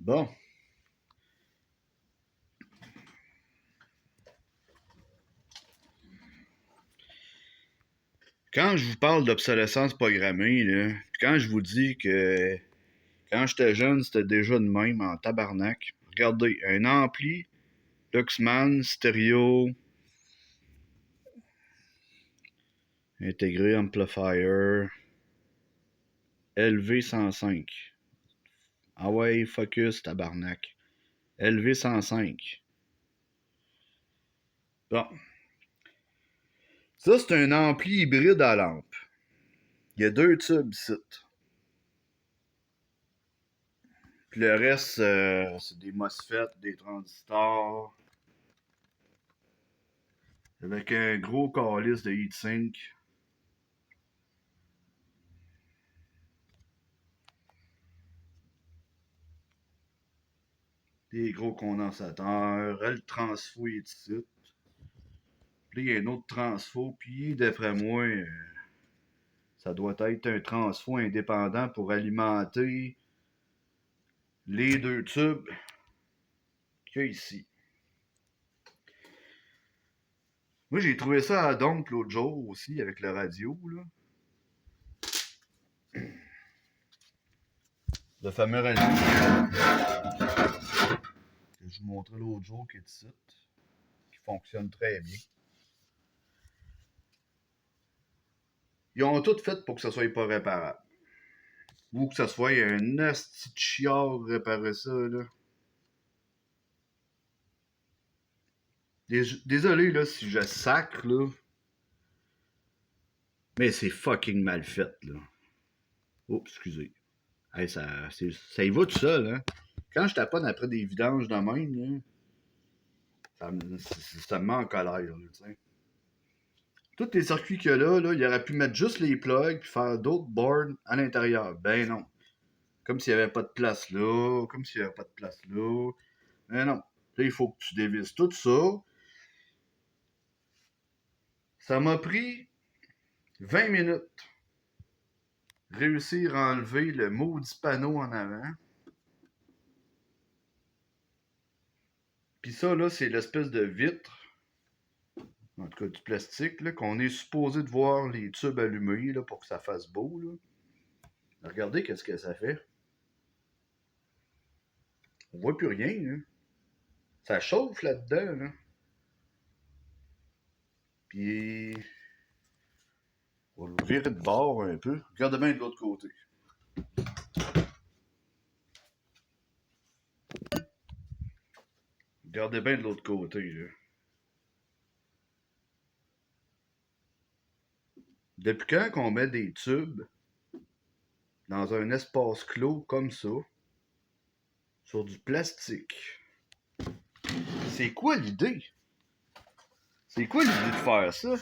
Bon, quand je vous parle d'obsolescence programmée, là, puis quand je vous dis que quand j'étais jeune, c'était déjà de même en tabarnak. Regardez, un ampli, Luxman, stéréo, intégré amplifier, LV105. Ah ouais, focus, tabarnak. LV105. Bon, ça c'est un ampli hybride à lampe. Il y a deux tubes ici. Puis le reste, c'est des MOSFET, des transistors, avec un gros calice de heatsink. Des gros condensateurs. Le transfo est ici. Puis il y a un autre transfo. Puis d'après moi, ça doit être un transfo indépendant pour alimenter les deux tubes qu'il y a ici. Moi, j'ai trouvé ça à donc l'autre jour aussi avec le radio. Là. Le fameux radio que je vous montrais l'autre jour qui est ici. Qui fonctionne très bien. Ils ont tout fait pour que ça soit pas réparable. Ou que ça soit un asti de chiard réparer ça, là. Désolé, là, si je sacre, là. Mais c'est fucking mal fait, là. Oh, excusez. Hey, ça y va tout seul, hein. Quand je taponne après des vidanges de même, là, ça me met en colère, là, tu sais. Tous les circuits qu'il y a là, il aurait pu mettre juste les plugs puis faire d'autres boards à l'intérieur. Ben non. Comme s'il n'y avait pas de place là, comme s'il n'y avait pas de place là. Ben non. Là, il faut que tu dévisses tout ça. Ça m'a pris 20 minutes. Réussir à enlever le maudit panneau en avant. Puis ça, là, c'est l'espèce de vitre, en tout cas du plastique, là, qu'on est supposé de voir les tubes allumés là, pour que ça fasse beau. Là. Regardez qu'est-ce que ça fait. On voit plus rien. Là. Ça chauffe là-dedans. Là. Puis, on va le virer de bord un peu. Regardez bien de l'autre côté. Regardez bien de l'autre côté. Là. Depuis quand qu'on met des tubes dans un espace clos comme ça, sur du plastique? C'est quoi l'idée? C'est quoi l'idée de faire ça?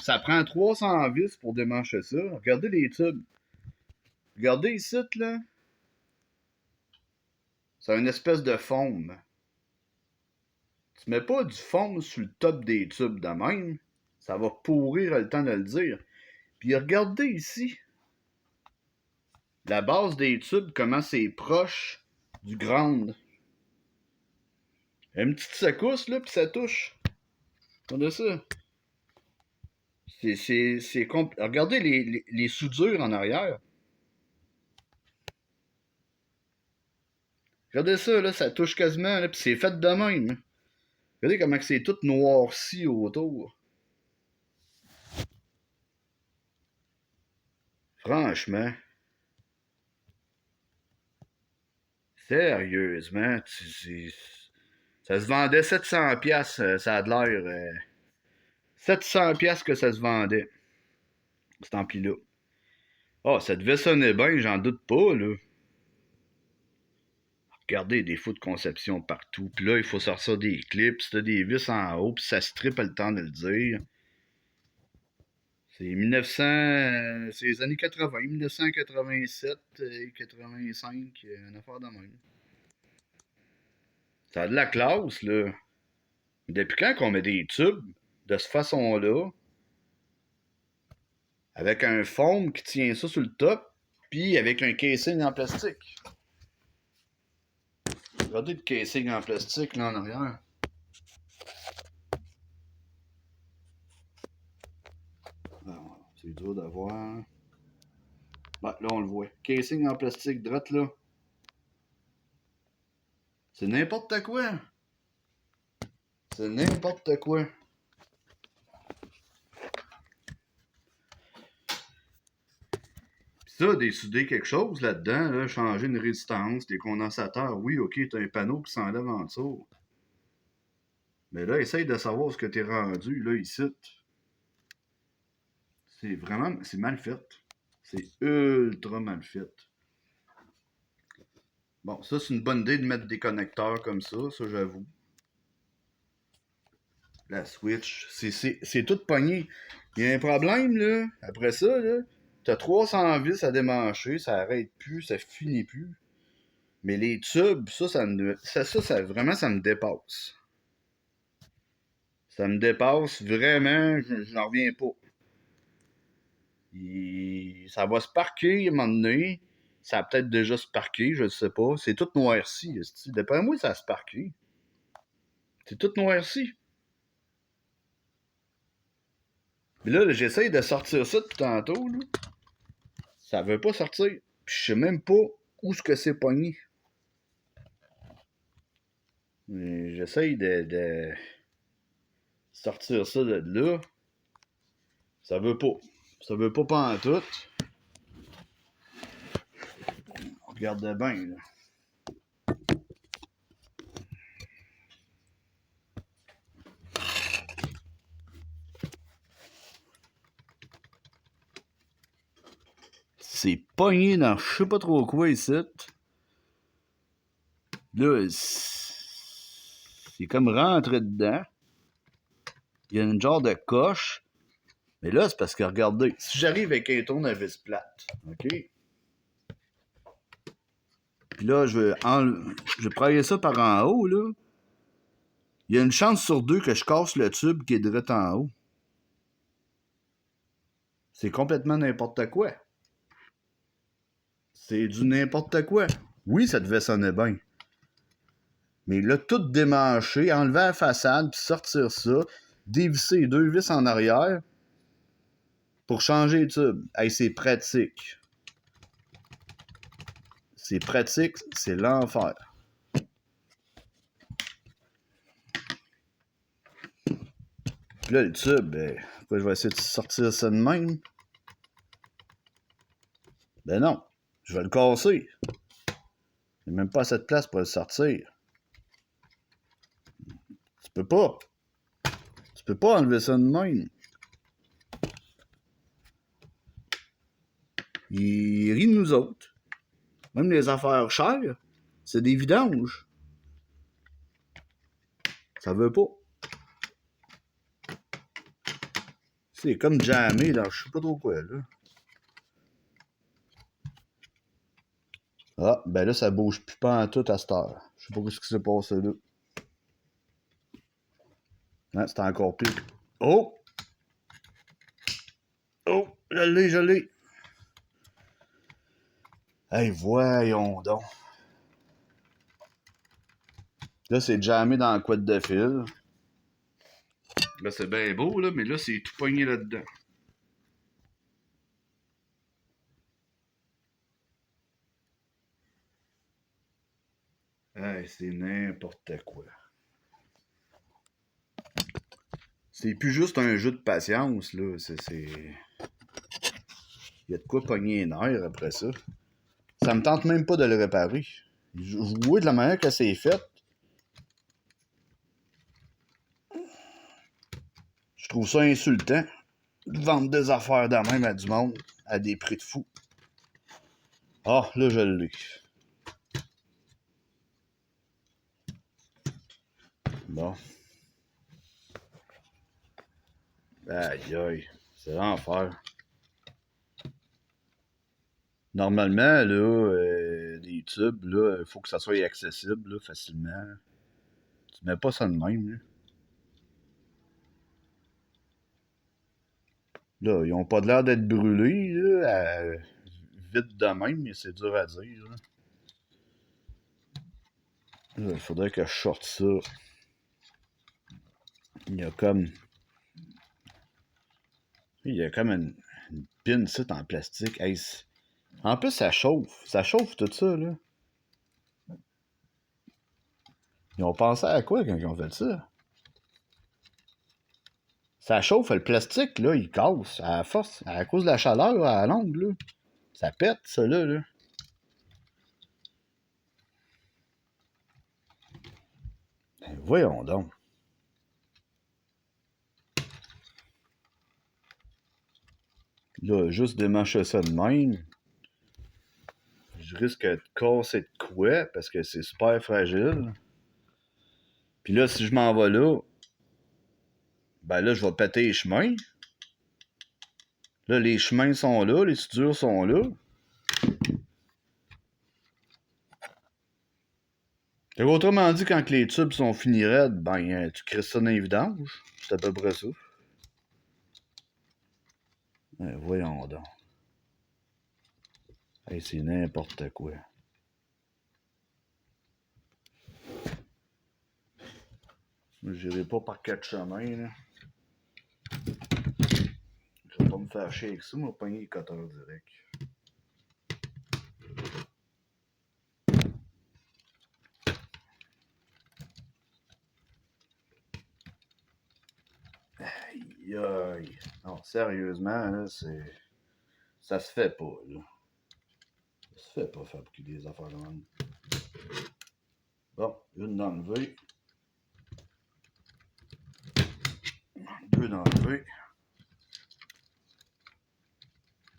Ça prend 300 vis pour démancher ça. Regardez les tubes. Regardez ici, là. C'est une espèce de foam. Tu mets pas du foam sur le top des tubes de même. Ça va pourrir le temps de le dire. Puis regardez ici. La base des tubes, comment c'est proche du ground. Une petite secousse, là, puis ça touche. Regardez ça. Regardez les soudures en arrière. Regardez ça, là, ça touche quasiment, là, puis c'est fait de même. Regardez comment c'est tout noirci autour. Franchement. Sérieusement, ça se vendait 700 pièces, ça a de l'air 700 pièces que ça se vendait. Cet ampli-là. Ah, ça devait sonner bien, j'en doute pas, là. Regardez, des faux de conception partout. Puis là, il faut sortir des clips, si t'as des vis en haut, puis ça strip le temps de le dire. C'est 1900, c'est les années 80, 1987 et 85, une affaire de même. Ça a de la classe, là. Depuis quand qu'on met des tubes de cette façon-là, avec un foam qui tient ça sur le top, puis avec un casing en plastique. Regardez le casing en plastique là en arrière. C'est dur de voir. Ben, là, on le voit. Casing en plastique, droite là. C'est n'importe quoi. C'est n'importe quoi. Pis ça, dessouder quelque chose là-dedans, là, changer une résistance, des condensateurs, oui, ok, t'as un panneau qui s'enlève en dessous. Mais là, essaye de savoir ce que t'es rendu, là, ici. C'est vraiment, c'est mal fait. C'est ultra mal fait. Bon, ça, c'est une bonne idée de mettre des connecteurs comme ça j'avoue. La Switch, c'est tout pogné. Il y a un problème, là. Après ça, là, t'as 300 vis à démancher, ça arrête plus, ça finit plus. Mais les tubes, vraiment, ça me dépasse. Ça me dépasse, vraiment, je n'en reviens pas. Ça va se parquer à un moment donné. Ça a peut-être déjà se parqué, je ne sais pas. C'est tout noirci. D'après moi, ça a se parqué. C'est tout noirci. Mais là, j'essaye de sortir ça depuis tantôt. Là. Ça veut pas sortir. Puis je sais même pas où ce que c'est pogné. J'essaye de sortir ça de là. Ça veut pas. Ça veut pas pantoute. Regardez bien, là. C'est pogné dans je sais pas trop quoi ici. Là, c'est comme rentré dedans. Il y a une genre de coche. Mais là, c'est parce que, regardez, si j'arrive avec un tournevis plate, OK? Puis là, je vais prailler ça par en haut, là. Il y a une chance sur deux que je casse le tube qui est direct en haut. C'est complètement n'importe quoi. C'est du n'importe quoi. Oui, ça devait sonner bien. Mais là, tout démancher, enlever la façade, puis sortir ça, dévisser les deux vis en arrière pour changer les tubes. Hey, c'est pratique. C'est pratique, c'est l'enfer. Puis là, le tube, je vais essayer de sortir ça de même. Ben non, je vais le casser. Il n'y a même pas assez de place pour le sortir. Tu peux pas. Tu peux pas enlever ça de même. Il rit de nous autres. Même les affaires chères, c'est des vidanges. Ça veut pas. C'est comme jammé dans je sais pas trop quoi, là. Ah, ben là, ça bouge plus pas en tout à cette heure. Je sais pas ce qui s'est passé là. Ah, c'est encore pire. Oh! Oh! Je l'ai. Hey, voyons donc. Là, c'est jammé dans la couette de fil. Là, c'est bien beau, là, mais là, c'est tout pogné là-dedans. Hey, c'est n'importe quoi. C'est plus juste un jeu de patience, là. Il y a de quoi pogner les nerfs après ça. Ça me tente même pas de le réparer. Je vois de la manière que c'est fait. Je trouve ça insultant de vendre des affaires de même à du monde à des prix de fou. Ah, là, je l'ai. Bon. Aïe, aïe. C'est l'enfer. Normalement, là, les tubes, là, il faut que ça soit accessible, là, facilement. Tu mets pas ça de même, là. Là, ils ont pas l'air d'être brûlés, là, vite de même, mais c'est dur à dire. Là, il faudrait que je sorte ça. Il y a comme. Il y a comme une pin ici en plastique. Hey, en plus, ça chauffe. Ça chauffe tout ça, là. Ils ont pensé à quoi quand ils ont fait ça? Ça chauffe, le plastique, là, il casse à force, à cause de la chaleur, là, à longue, là. Ça pète, ça, là. Ben, voyons donc. Là, juste démancher ça de même. Je risque de casser de quoi, parce que c'est super fragile. Puis là, si je m'en vais là, ben là, je vais péter les chemins. Là, les chemins sont là, les soudures sont là. Et autrement dit, quand les tubes sont finis raides, ben, tu crées ça dans les vidanges. C'est à peu près ça. Voyons donc. Hey, c'est n'importe quoi. Je n'irai pas par 4 chemins, là. Je vais pas me faire chier avec ça, moi, pogner les coteurs direct. Aïe, aïe. Non, sérieusement, là, c'est. Ça se fait pas, là. Ça se fait pas fabriquer des affaires de même. Bon, une d'enlever. Deux d'enlever.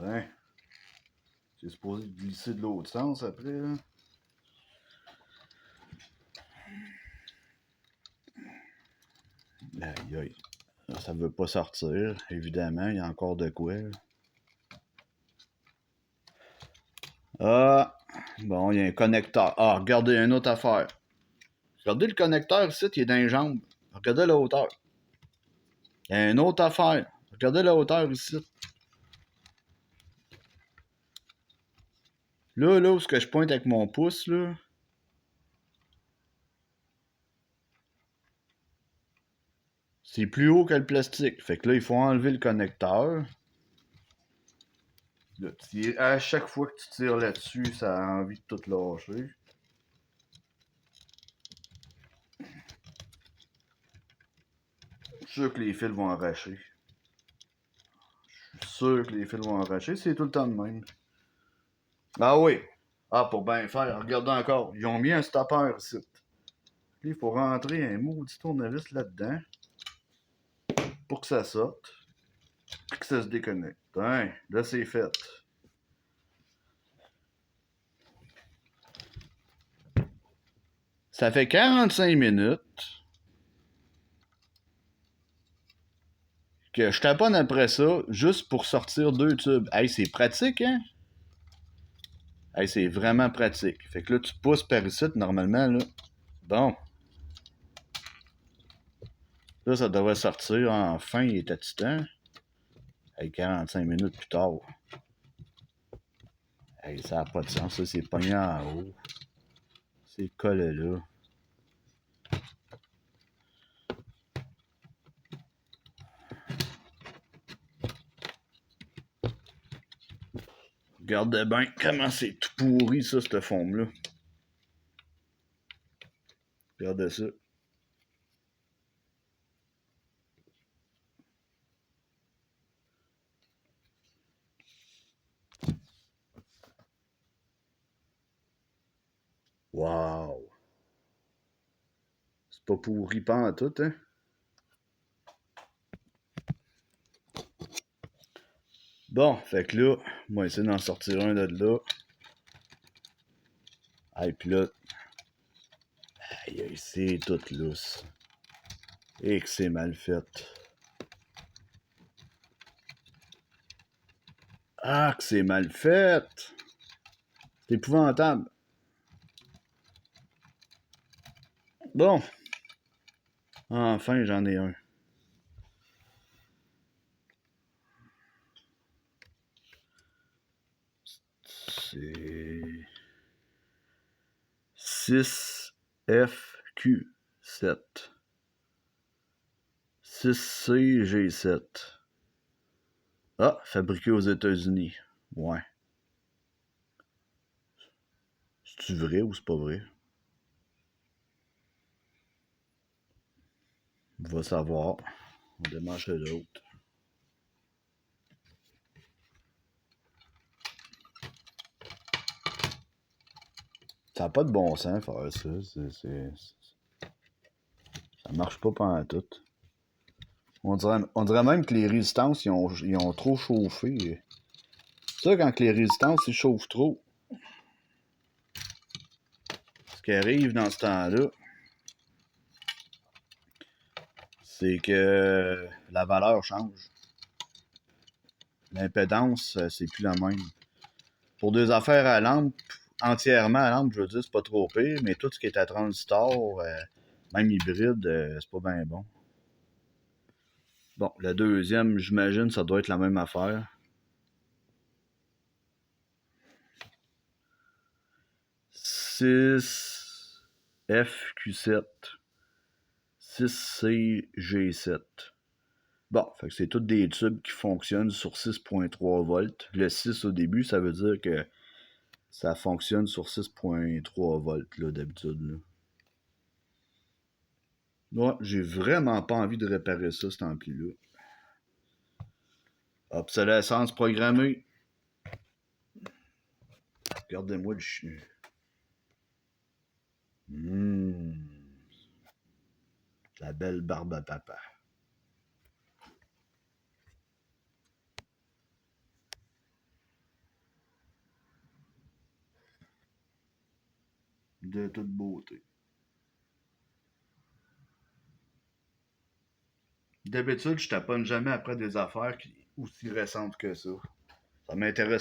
Hein? C'est supposé glisser de l'autre sens après, là. Aïe, aïe. Là, ça veut pas sortir, évidemment. Il y a encore de quoi, là. Ah! Bon, il y a un connecteur. Ah, regardez, une autre affaire. Regardez le connecteur ici, il est dans les jambes. Regardez la hauteur. Il y a une autre affaire. Regardez la hauteur ici. Là, où est-ce que je pointe avec mon pouce, là? C'est plus haut que le plastique. Fait que là, il faut enlever le connecteur. Là, à chaque fois que tu tires là-dessus, ça a envie de tout lâcher. Je suis sûr que les fils vont arracher. Je suis sûr que les fils vont arracher. C'est tout le temps de même. Ah oui. Ah, pour bien faire. Regardez encore. Ils ont mis un stopper ici. Là, il faut rentrer un maudit tournevis là-dedans pour que ça sorte. Puis que ça se déconnecte. Hein, là, c'est fait. Ça fait 45 minutes que je taponne après ça juste pour sortir 2 tubes. Hey, c'est pratique, hein? Hey, c'est vraiment pratique. Fait que là, tu pousses par ici, normalement, là. Bon. Là, ça devrait sortir. Enfin, il était temps. Hey, 45 minutes plus tard. Hey, ça n'a pas de sens, ça, c'est pogné en haut. C'est collé là. Regardez bien comment c'est tout pourri, ça, cette forme-là. Regardez ça. Wow! C'est pas pourri pas en tout, hein? Bon, fait que là, moi, essayer d'en sortir un de là. Hey, pis là, aïe, c'est tout lousse. Et que c'est mal fait. Ah, que c'est mal fait! C'est épouvantable. Bon. Enfin, j'en ai un. c'est 6FQ7. 6CG7. Ah, fabriqué aux États-Unis. Ouais. C'est-tu vrai ou c'est pas vrai? On va savoir. On démarche l'autre. Ça n'a pas de bon sens faire ça. Ça marche pas pendant tout. On dirait même que les résistances, ils ont trop chauffé. Ça, quand les résistances, ils chauffent trop, ce qui arrive dans ce temps-là, c'est que la valeur change. L'impédance, c'est plus la même. Pour des affaires à lampe, entièrement à lampe, je veux dire, c'est pas trop pire, mais tout ce qui est à transistor, même hybride, c'est pas bien bon. Bon, le deuxième, j'imagine, ça doit être la même affaire. FQ7. 6CG7. Bon, fait que c'est tous des tubes qui fonctionnent sur 6.3 volts. Le 6 au début, ça veut dire que ça fonctionne sur 6.3 volts, là, d'habitude. Là. Ouais, j'ai vraiment pas envie de réparer ça, cet ampli-là. Obsolescence programmée. Regardez-moi le chien. La belle barbe à papa. De toute beauté. D'habitude, je taponne jamais après des affaires aussi récentes que ça. Ça m'intéresse